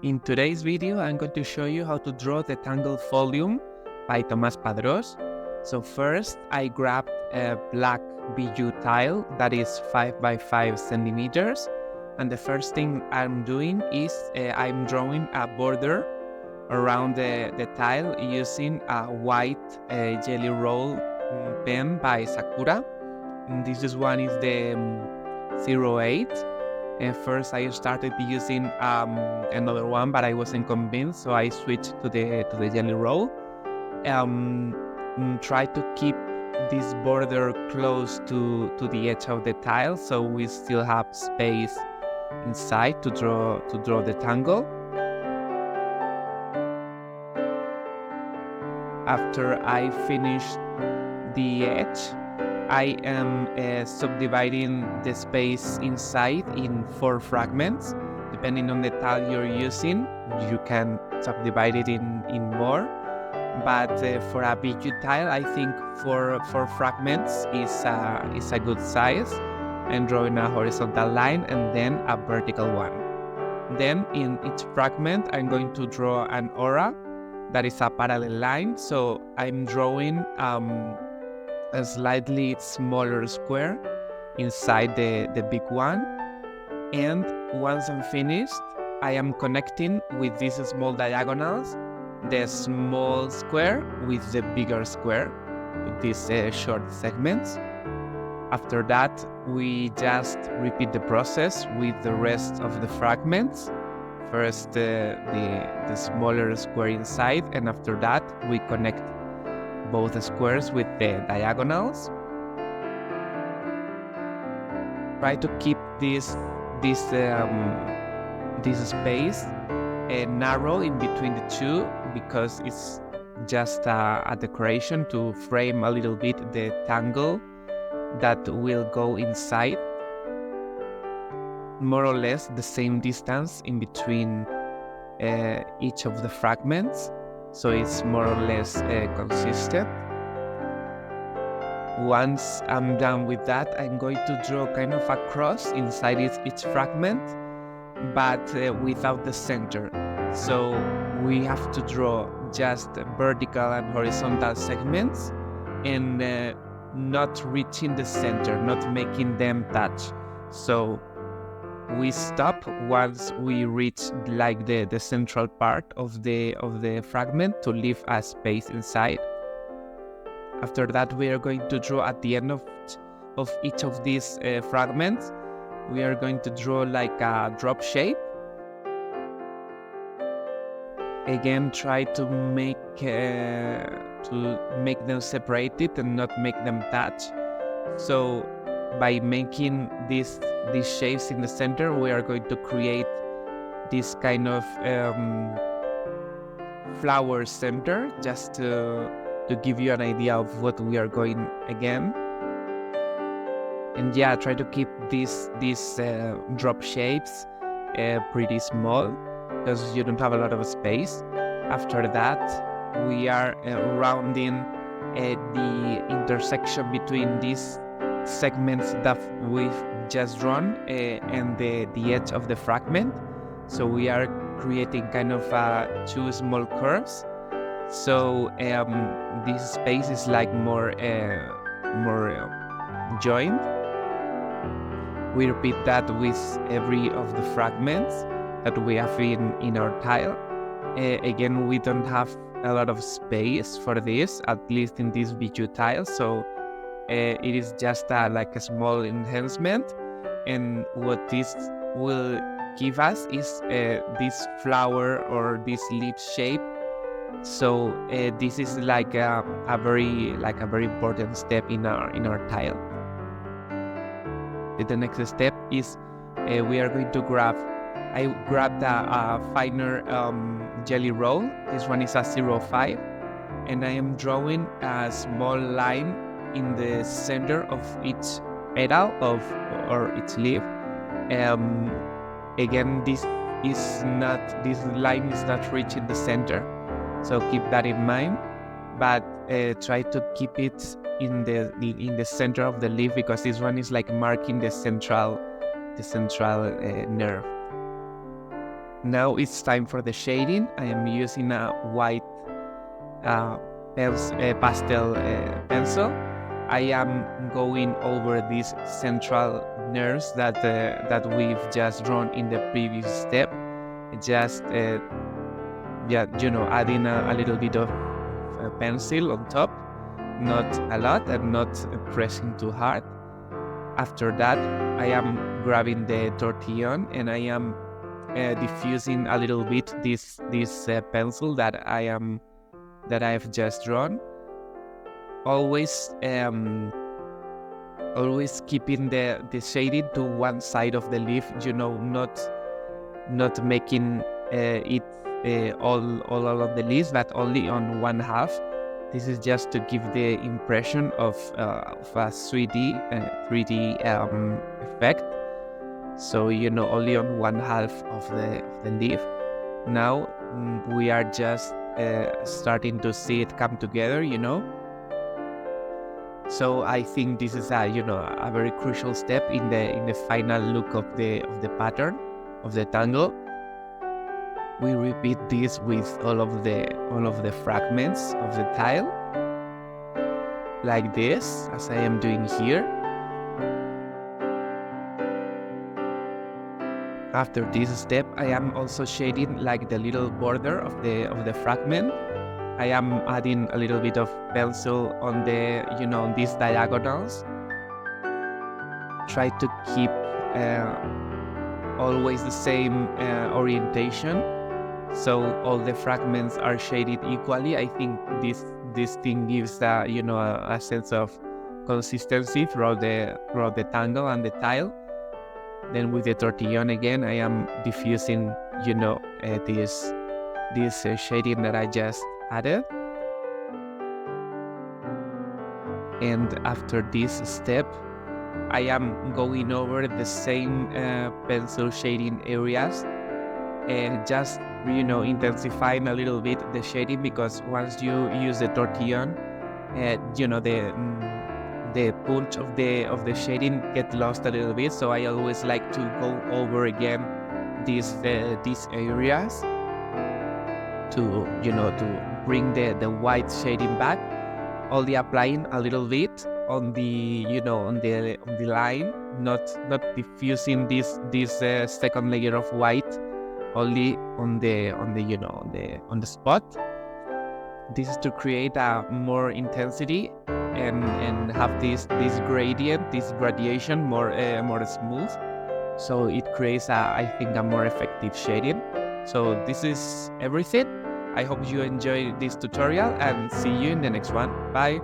In today's video, I'm going to show you how to draw the Tangle FOLIUM by Tomàs Padrós. So first, I grabbed a black bijou tile that is 5 by 5 centimeters. And the first thing I'm doing is I'm drawing a border around the tile using a white jelly roll pen by Sakura. And this one is the 08. And first I started using another one, but I wasn't convinced, so I switched to the jelly roll. Try to keep this border close to the edge of the tile, so we still have space inside to draw the tangle. After I finished the edge, I am subdividing the space inside in 4 fragments. Depending on the tile you're using, you can subdivide it in more. But for a bijou tile, I think 4 fragments is a good size. I'm drawing a horizontal line and then a vertical one. Then in each fragment, I'm going to draw an aura that is a parallel line. So I'm drawing a slightly smaller square inside the big one. And once I'm finished, I am connecting with these small diagonals the small square with the bigger square with these short segments. After that, we just repeat the process with the rest of the fragments. First the smaller square inside, and after that we connect both the squares with the diagonals. Try to keep this space narrow in between the two, because it's just a decoration to frame a little bit the tangle that will go inside. More or less the same distance in between each of the fragments, so it's more or less consistent. Once I'm done with that, I'm going to draw kind of a cross inside each fragment, but without the center. So we have to draw just vertical and horizontal segments and not reaching the center, not making them touch. So we stop once we reach like the central part of the fragment to leave a space inside. After that, we are going to draw at the end of each of these fragments. We are going to draw like a drop shape. Again, try to make them separated and not make them touch. So by making these shapes in the center, we are going to create this kind of flower center, just to give you an idea of what we are going again. And yeah, try to keep these drop shapes pretty small, because you don't have a lot of space. After that, we are rounding the intersection between these segments that we've just drawn and the edge of the fragment. So we are creating kind of 2 small curves. So this space is like more joined. We repeat that with every of the fragments that we have in our tile. Again, we don't have a lot of space for this, at least in this bijou tile, so it is just like a small enhancement. And what this will give us is this flower or this leaf shape. So this is like a very important step in our tile. The next step is we are going to I grabbed a finer jelly roll. This one is a 05, and I am drawing a small line in the center of each petal or each leaf. Again, this line is not reaching the center, so keep that in mind. But try to keep it in the center of the leaf, because this one is like marking the central nerve. Now it's time for the shading. I am using a white pastel pencil. I am going over these central nerves that we've just drawn in the previous step. Just adding a little bit of pencil on top, not a lot and not pressing too hard. After that, I am grabbing the tortillon and I am diffusing a little bit this pencil that I've just drawn. Always keeping the shading to one side of the leaf, not making it all of the leaves, but only on one half. This is just to give the impression of a 3D effect. So only on one half of the leaf. Now we are just starting to see it come together. So I think this is a very crucial step in the final look of the pattern of the tangle. We repeat this with all of the fragments of the tile, like this, as I am doing here. After this step, I am also shading like the little border of the fragment. I am adding a little bit of pencil on the on these diagonals. Try to keep always the same orientation, so all the fragments are shaded equally. I think this thing gives a sense of consistency throughout the tangle and the tile. Then with the tortillon again, I am diffusing this shading that I just added. And after this step, I am going over the same pencil shading areas and just intensifying a little bit the shading, because once you use the tortillon, the punch of the shading get lost a little bit. So I always like to go over again these areas to bring the white shading back, only applying a little bit on the on the line, not diffusing this second layer of white, only on the spot. This is to create a more intensity and have this gradient, this gradation more smooth, so it creates I think a more effective shading. So this is everything. I hope you enjoyed this tutorial and see you in the next one. Bye.